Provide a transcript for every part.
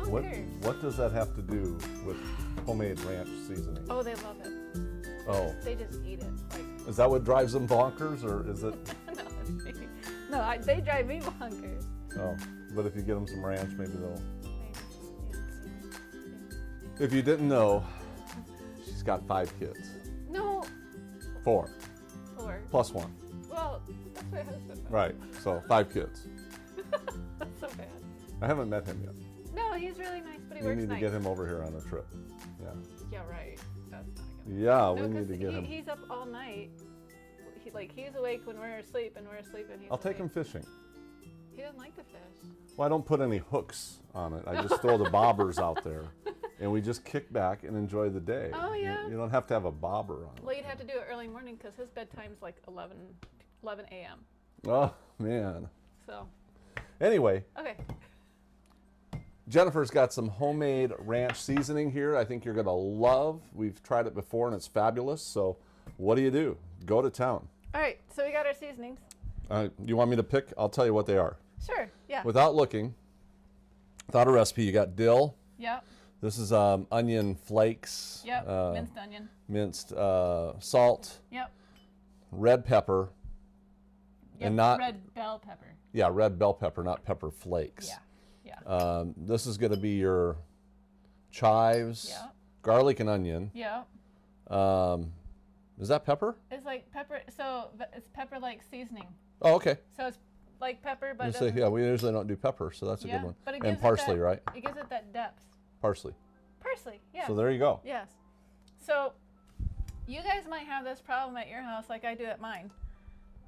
What does that have to do with homemade ranch seasoning? Oh, they love it. Oh. They just eat it. Like, Is that what drives them bonkers, or is it? No, they drive me bonkers. Oh, but if you get them some ranch, maybe they'll. Maybe. If you didn't know, she's got 5 kids. No. 4. 4. Plus 1. Well, that's my husband. Right, so 5 kids. That's so bad. I haven't met him yet. No, he's really nice, but he We works need nights. to get him over here on a trip. Yeah. Yeah, right. That's not good. Yeah, No, we need to get him. He's up all night. He's awake when we're asleep, and we're asleep and he's I'll take him awake. fishing. He doesn't like to fish. Well, I don't put any hooks on it. I just throw the bobbers out there, and we just kick back and enjoy the day. Oh, yeah. You don't have to have a bobber on it. Well, you'd have to do it early morning because his bedtime's like 11 a.m. Oh, man. So. Anyway, Okay. Jennifer's got some homemade ranch seasoning here I think you're going to love. We've tried it before, and it's fabulous. So what do? Go to town. All right. So we got our seasonings. You want me to pick? I'll tell you what they are. Sure. Yeah. Without looking, without a recipe, you got dill. Yep. This is onion flakes. Yep. Minced onion. Minced salt. Yep. Red pepper. Yep. And not red bell pepper. Yeah, red bell pepper, not pepper flakes. Yeah. Yeah. This is going to be your chives, Yep. garlic and onion. Yep. Is that pepper? It's like pepper. So it's pepper-like seasoning. Oh, okay. So it's like pepper, but You say, yeah, we usually don't do pepper, so that's a good one. But it And gives parsley, it that, right? It gives it that depth. Parsley. Parsley. Yeah. So there you go. Yes. So you guys might have this problem at your house like I do at mine.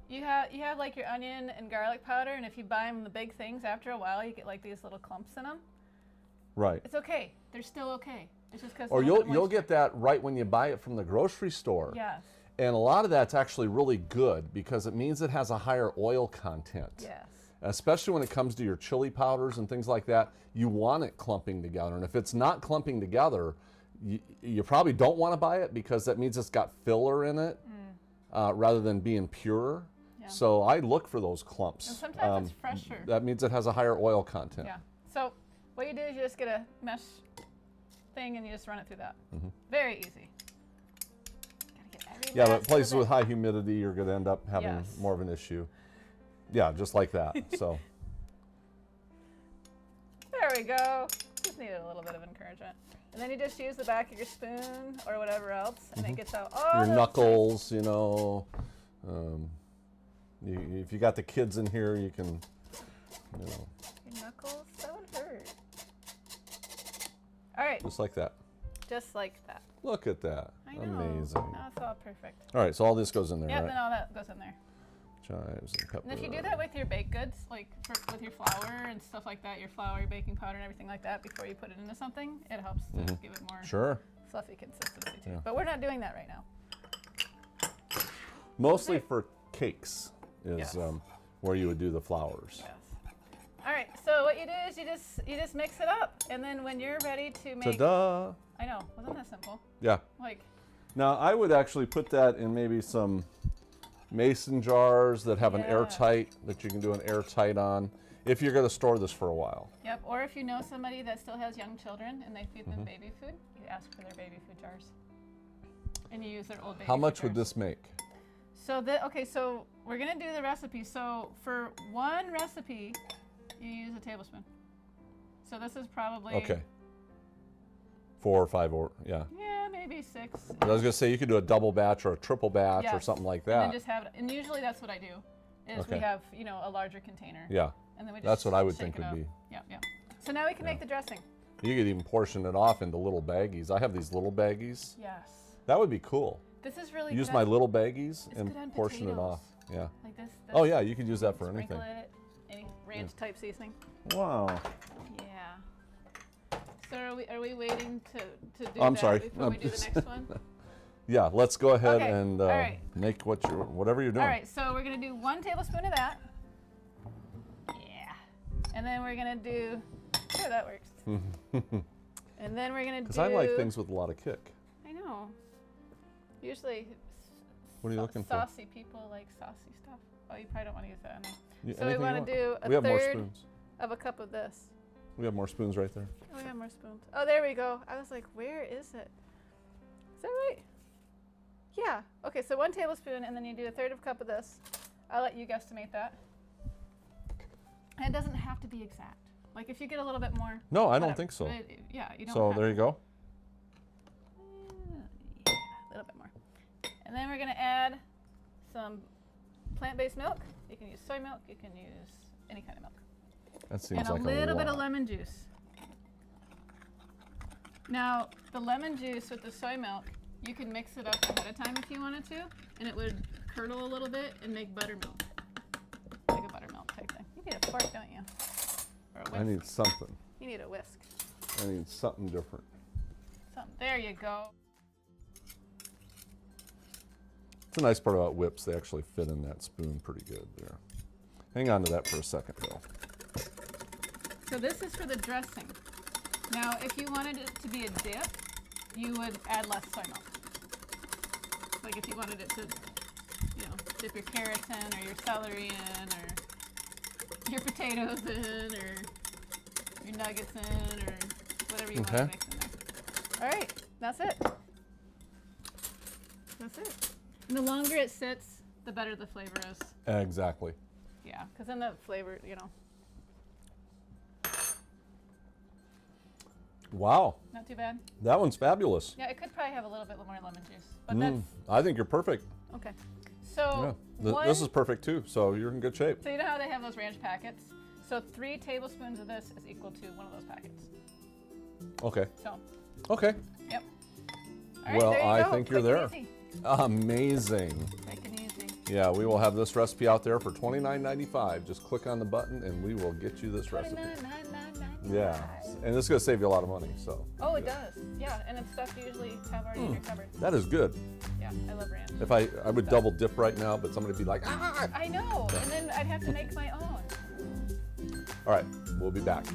You have like your onion and garlic powder, and if you buy them the big things, after a while you get like these little clumps in them. Right. It's okay. They're still okay. It's just because. Or you'll get that right when you buy it from the grocery store. Yes. And a lot of that's actually really good because it means it has a higher oil content. Yes. Especially when it comes to your chili powders and things like that, you want it clumping together. And if it's not clumping together, you probably don't want to buy it because that means it's got filler in it rather than being pure. Yeah. So I look for those clumps. And sometimes it's fresher. That means it has a higher oil content. Yeah. So what you do is you just get a mesh thing and you just run it through that. Very easy. Yeah, but places with high humidity, you're going to end up having Yes. more of an issue. Yeah, just like that. So there we go. Just needed a little bit of encouragement. And then you just use the back of your spoon or whatever else, and it gets out all your those knuckles, you know. If you got the kids in here, you can, you know. Your knuckles? That would hurt. All right. Just like that. Just like that. Look at that. I know. Amazing. Now it's all perfect. All right, so all this goes in there, Yeah, right? then all that goes in there. Chives and pepper. And if you do that with your baked goods, like with your flour and stuff like that, your flour, your baking powder, and everything like that, before you put it into something, it helps to give it more fluffy consistency too. Yeah. But we're not doing that right now. Mostly for cakes is Yes. where you would do the flours. Yes. All right. So what you do is you just mix it up, and then when you're ready to make. Ta-da! I know. Wasn't that simple? Yeah. Like. Now I would actually put that in maybe some mason jars that have an airtight, that you can do an airtight on, if you're going to store this for a while. Yep. Or if you know somebody that still has young children and they feed them baby food, you ask for their baby food jars, and you use their old baby. How much food would jars. this make? So so we're gonna do the recipe. So for one recipe, you use a tablespoon. So this is probably 4 or 5 or yeah, maybe 6. I was gonna say you could do a double batch or a triple batch or something like that. And then just have it. And usually that's what I do. Is we have a larger container. Yeah. And then we just that's what I would shake think it would up. be. Yeah. So now we can make the dressing. You could even portion it off into little baggies. I have these little baggies. Yes. That would be cool. This is really use good my little baggies good and on portion it potatoes. off. Yeah. Like this. Oh yeah, you could use that for Sprinkle anything. it, any ranch type seasoning. Wow. Yeah. So are we waiting to do I'm that sorry. before we do the next one? Yeah, let's go ahead Okay, and all right. make whatever you're doing. All right, so we're gonna do 1 tablespoon of that. Yeah. And then we're gonna do. Sure, that works. And then we're gonna do. Because I like things with a lot of kick. I know. Usually. What are you looking for? Saucy people like saucy stuff. Oh, you probably don't want to use that. No. So we Anything want to you do a We have more third spoons. of a cup of this. We have more spoons right there. Oh, we have more spoons. Oh, there we go. I was like, where is it? Is that right? Yeah. Okay, so 1 tablespoon, and then you do 1/3 cup of this. I'll let you guesstimate that. And it doesn't have to be exact. Like if you get a little bit more. No, I don't whatever. think so. But yeah, you don't So have there you go. Yeah, a little bit more. And then we're going to add some plant-based milk. You can use soy milk. You can use any kind of milk. That seems And like a little bit of lot. lemon juice. Now, the lemon juice with the soy milk, you can mix it up ahead of time if you wanted to, and it would curdle a little bit and make buttermilk. Like a buttermilk type thing. You need a fork, don't you? Or a whisk. I need something. You need a whisk. I need something different. There you go. It's a nice part about whips. They actually fit in that spoon pretty good there. Hang on to that for a second, Bill. So this is for the dressing. Now, if you wanted it to be a dip, you would add less soy milk. Like if you wanted it to, dip your carrots in, or your celery in, or your potatoes in, or your nuggets in, or whatever you want to mix in there. All right, that's it. That's it. And the longer it sits, the better the flavor is. Exactly. Yeah, because then the flavor, Wow. Not too bad. That one's fabulous. Yeah, it could probably have a little bit more lemon juice, but that's I think you're perfect. okay. So This is perfect too, so you're in good shape. So you know how they have those ranch packets? So 3 tablespoons of this is equal to one of those packets. Okay. So. Okay. Yep. All right, Well, there you I go. think you're Quick there. and easy. Amazing. Quick and easy. Yeah, we will have this recipe out there for $29.95. Just click on the button and we will get you this recipe. $29.99. Yeah, and this is going to save you a lot of money. So. Oh, it does. Yeah, and it's stuff you usually have already in your cupboard. That is good. Yeah, I love ranch. If I would double dip right now, but somebody would be like, ah! I know, and then I'd have to make my own. All right, we'll be back.